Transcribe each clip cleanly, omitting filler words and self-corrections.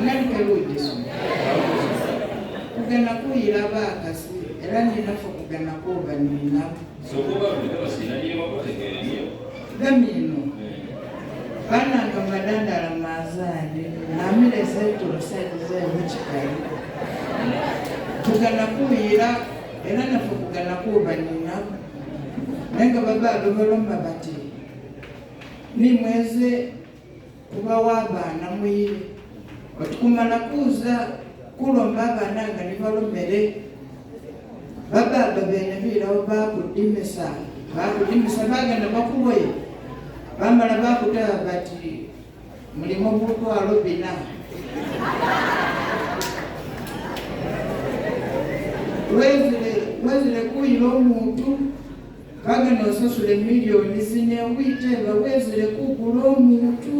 nalike lujiso kugenda kuyira bakasi era ninafe kugenda kuba nina gamino bananga madandala mazandi namire zetulo saidi zemuchikali kugenda kuyira era nafe kugenda kuba nina nenga bababe balomba bati nimweze kuba wabana mwire otukumala kuza kulomba abana nga nibalomere bababe bene birawo bakudimisa bagenda bakuboye bamala bakutaba bati mulimo mutwalo bina wezile kuyira omuntu bagenda osasula miliyoni zine witeba wezile kugula omuntu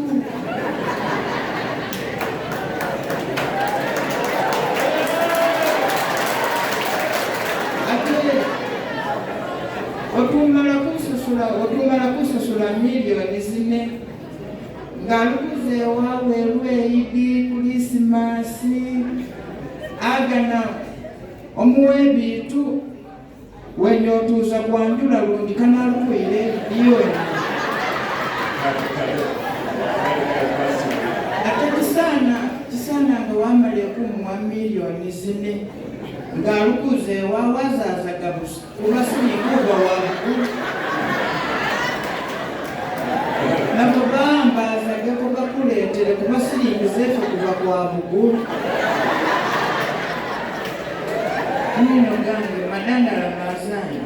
otumala kusasula miliyoni zine ng'alukuze ewaabwe Lweyidi Kulisimasi agana omuwa ebintu wenye otuuza kwanjula lundi kanalukwire ebidiyoni ate kisana nga wamala ekumuwa miliyoni zine ng'alukuze ewaabwe azaazaga busa kuba sinikuba wabukulu nabo bambazageko bakuleetere kuba siringizeefe kuba kwa bugulu nino gange madandala mazanyi